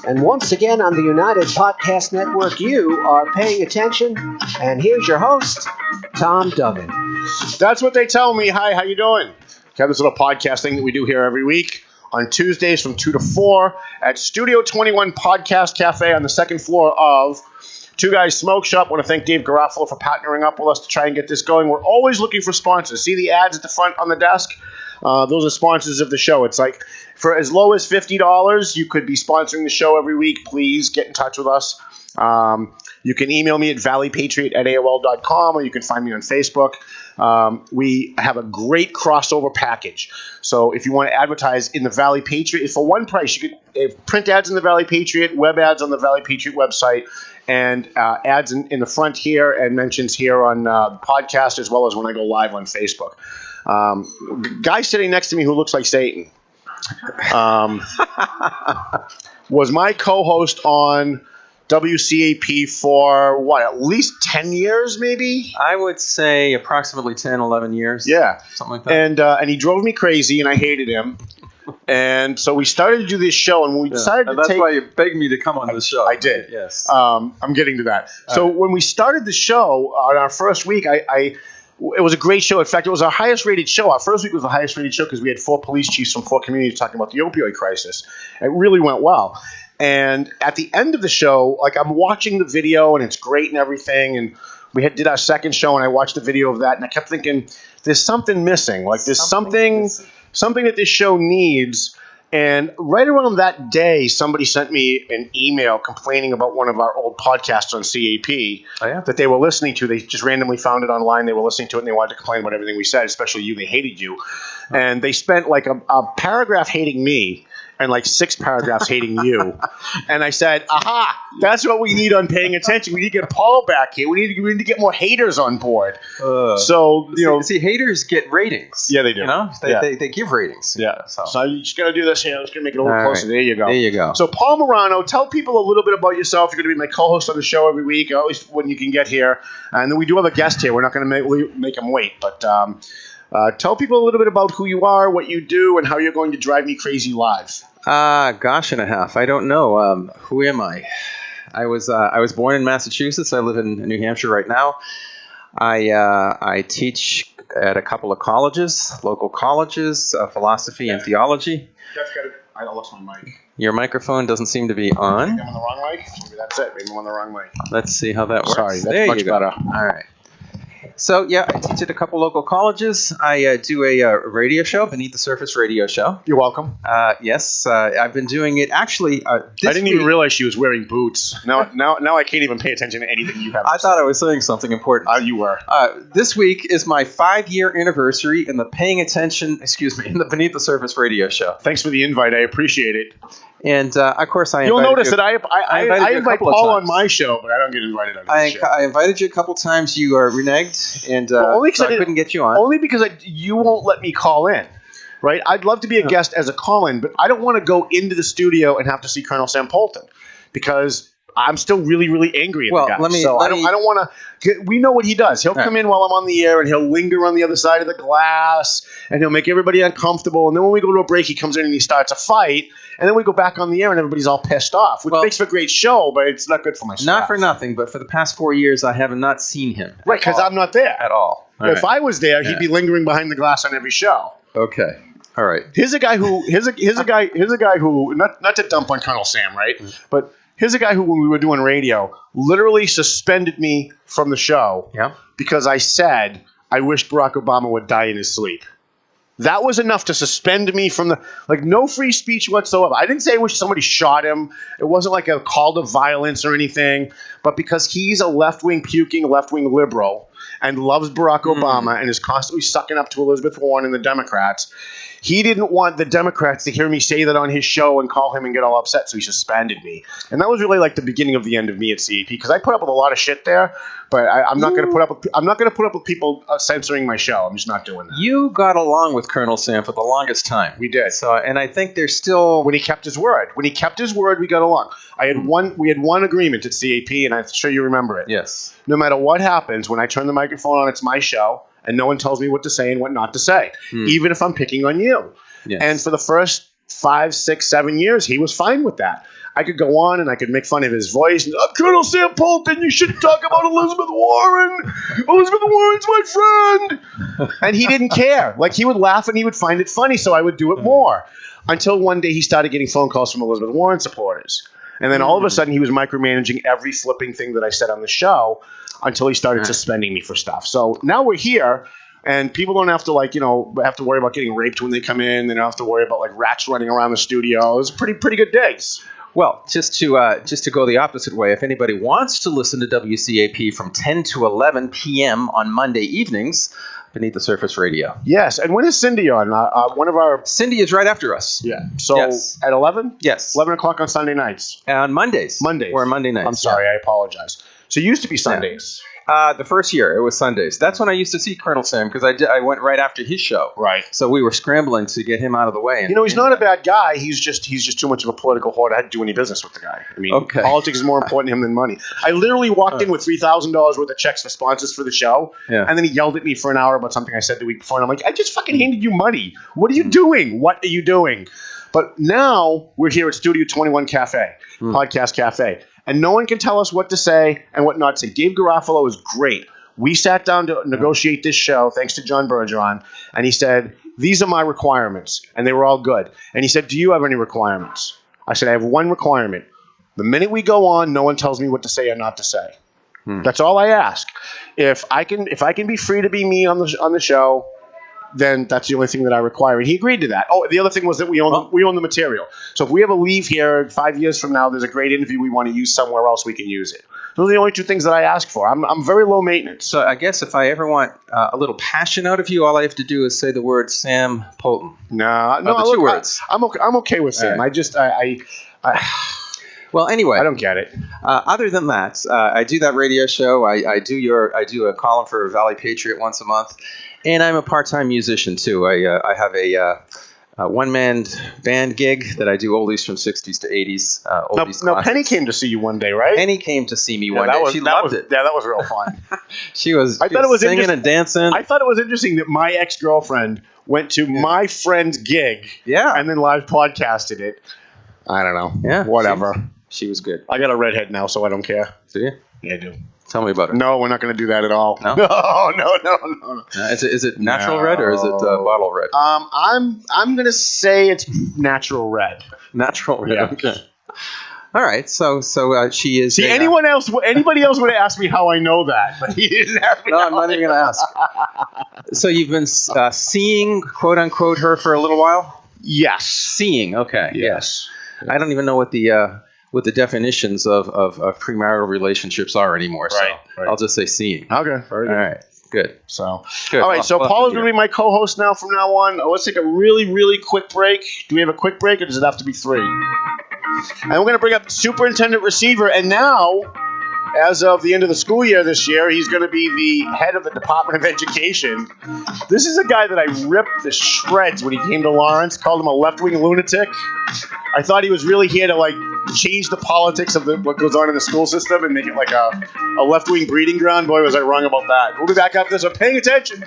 And once again on the United Podcast Network, you are paying attention. And here's your host, Tom Duggan. That's what they tell me. Hi, how you doing? We have this little podcast thing that we do here every week on Tuesdays from 2 to 4 at Studio 21 Podcast Cafe on the second floor of Two Guys Smoke Shop. I want to thank Dave Garofalo for partnering up with us to try and get this going. We're always looking for sponsors. See the ads at the front on the desk? Those are sponsors of the show. It's like for as low as $50, you could be sponsoring the show every week. Please get in touch with us. You can email me at valleypatriot@aol.com, or you can find me on Facebook. We have a great crossover package. So if you want to advertise in the Valley Patriot, for one price, you could print ads in the Valley Patriot, web ads on the Valley Patriot website, and ads in the front here and mentions here on the podcast, as well as when I go live on Facebook. Guy sitting next to me who looks like Satan was my co-host on WCAP for, what, at least 10 years, maybe? I would say approximately 10, 11 years. Yeah. Something like that. And he drove me crazy, and I hated him. And so we started to do this show, and when we decided to that's why you begged me to come on the show. I did. Yes. I'm getting to that. So when we started the show on our first week, it was a great show. In fact, it was our highest rated show. Our first week was the highest rated show because we had 4 police chiefs from 4 communities talking about the opioid crisis. It really went well. And at the end of the show, like, I'm watching the video and it's great and everything. And we did our second show and I watched the video of that and I kept thinking, there's something missing. Like, there's something that this show needs. And right around that day, somebody sent me an email complaining about one of our old podcasts on CAP that they were listening to. They just randomly found it online. They were listening to it, and they wanted to complain about everything we said, especially you. They hated you. And they spent like a paragraph hating me and like 6 paragraphs hating you. And I said, aha, that's what we need on paying attention. We need to get Paul back here. We need to get more haters on board. See, haters get ratings. Yeah, they do. You know, they give ratings. Yeah. So you just got to do this here. I'm just going to make it a little closer. Right. There you go. There you go. So Paul Murano, tell people a little bit about yourself. You're going to be my co-host on the show every week, always when you can get here. And then we do have a guest here. We're not going to make him wait, but tell people a little bit about who you are, what you do, and how you're going to drive me crazy live. Gosh and a half. I don't know. Who am I? I was born in Massachusetts. I live in New Hampshire right now. I teach at a couple of colleges, local colleges, philosophy and theology. I lost my mic. Your microphone doesn't seem to be on. Maybe I'm on the wrong mic. Maybe that's it. Maybe I'm on the wrong mic. Let's see how that works. Sorry, that's there much you go. better. All right. So, yeah, I teach at a couple local colleges. I do a radio show, Beneath the Surface radio show. You're welcome. Yes, I've been doing it actually I didn't even realize she was wearing boots. Now I can't even pay attention to anything you have to say. thought I was saying something important. You were. This week is my 5-year anniversary in the Beneath the Surface radio show. Thanks for the invite. I appreciate it. And, of course, You'll notice that I invite Paul on my show, but I don't get invited on his show. I invited you a couple times. You reneged, and so I couldn't get you on. Only because you won't let me call in, right? I'd love to be a guest as a call-in, but I don't want to go into the studio and have to see Colonel Sam Polton because I'm still really, really angry at the guy. I don't want to. We know what he does. He'll come in while I'm on the air, and he'll linger on the other side of the glass, and he'll make everybody uncomfortable. And then when we go to a break, he comes in and he starts a fight. And then we go back on the air and everybody's all pissed off, which makes for a great show, but it's not good for my staff. Not for nothing, but for the past 4 years, I have not seen him. Right, because I'm not there. At all. If I was there, he'd be lingering behind the glass on every show. Okay. All right. Here's a guy who not to dump on Colonel Sam, right? But here's a guy who, when we were doing radio, literally suspended me from the show because I said I wish Barack Obama would die in his sleep. That was enough to suspend me from no free speech whatsoever. I didn't say I wish somebody shot him. It wasn't like a call to violence or anything. But because he's a left-wing puking, left-wing liberal and loves Barack Obama and is constantly sucking up to Elizabeth Warren and the Democrats, he didn't want the Democrats to hear me say that on his show and call him and get all upset, so he suspended me. And that was really like the beginning of the end of me at CAP, because I put up with a lot of shit there, but I'm not going to put up with people censoring my show. I'm just not doing that. You got along with Colonel Sam for the longest time. We did. So, and I think there's still when he kept his word. When he kept his word, we got along. We had one agreement at CAP, and I'm sure you remember it. Yes. No matter what happens, when I turn the microphone on, it's my show. And no one tells me what to say and what not to say, even if I'm picking on you. Yes. And for the first 5, 6, 7 years, he was fine with that. I could go on and I could make fun of his voice. I'm Colonel Sam Polton. You shouldn't talk about Elizabeth Warren. Elizabeth Warren's my friend. And he didn't care. Like, he would laugh and he would find it funny, so I would do it more. Until one day he started getting phone calls from Elizabeth Warren supporters. And then all of a sudden he was micromanaging every flipping thing that I said on the show until he started suspending me for stuff. So now we're here. And people don't have to have to worry about getting raped when they come in. They don't have to worry about like rats running around the studio. It's pretty good days. Well, just to go the opposite way, if anybody wants to listen to WCAP from 10 to 11 p.m. on Monday evenings, Beneath the Surface Radio. Yes, and when is Cindy on? One of our... Cindy is right after us. Yeah. So at 11? Yes. 11 o'clock on Sunday nights. On Mondays. We're on Monday nights. I'm sorry, I apologize. So it used to be Sundays. The first year, it was Sundays. That's when I used to see Colonel Sam, because I went right after his show. Right. So we were scrambling to get him out of the way. And, he's not a bad guy. He's just too much of a political whore to do any business with the guy. I mean, politics is more important to him than money. I literally walked in with $3,000 worth of checks for sponsors for the show, and then he yelled at me for an hour about something I said the week before, and I'm like, I just fucking handed you money. What are you doing? What are you doing? But now we're here at Studio 21 Cafe, Podcast Cafe, and no one can tell us what to say and what not to say. Gabe Garofalo is great. We sat down to negotiate this show, thanks to John Bergeron, and he said, these are my requirements, and they were all good. And he said, do you have any requirements? I said, I have one requirement. The minute we go on, no one tells me what to say or not to say. That's all I ask. If I can be free to be me on the show, then that's the only thing that I require. And he agreed to that. Oh, the other thing was that we own the material. So if we ever leave here 5 years from now, there's a great interview we want to use somewhere else, we can use it. Those are the only two things that I ask for. I'm very low maintenance. So I guess if I ever want a little passion out of you, all I have to do is say the word Sam Polton. No, the two words. I'm okay with Sam. Right. Well, anyway, I don't get it. Other than that, I do that radio show. I do a column for Valley Patriot once a month, and I'm a part-time musician too. I have a one-man band gig that I do oldies from 60s to 80s. Now, Penny came to see you one day, right? Penny came to see me one day. She loved it. Yeah, that was real fun. She was singing and dancing. I thought it was interesting that my ex-girlfriend went to my friend's gig, and then live podcasted it. I don't know. Yeah, whatever. She was good. I got a redhead now, so I don't care. Do you? Yeah, I do. Tell me about it. No, we're not going to do that at all. No? No. Is it natural red or is it bottle red? I'm going to say it's natural red. Natural red. Yeah. Okay. All right. So she is. See, anybody else would have asked me how I know that, but he didn't have me. No, I'm not even going to ask. So you've been seeing, quote unquote, her for a little while? Yes. Seeing. Okay. Yes. I don't even know what the definitions of premarital relationships are anymore. Right. I'll just say seeing. Okay. Very good. All right. Good. All right. So Paul is going to be my co-host now from now on. Let's take a really, really quick break. Do we have a quick break, or does it have to be 3? And we're going to bring up Superintendent Receiver, and now, as of the end of the school year this year, he's going to be the head of the Department of Education. This is a guy that I ripped to shreds when he came to Lawrence, called him a left-wing lunatic. I thought he was really here to change the politics of what goes on in the school system and make it like a left-wing breeding ground. Boy, was I wrong about that. We'll be back after this. So paying attention.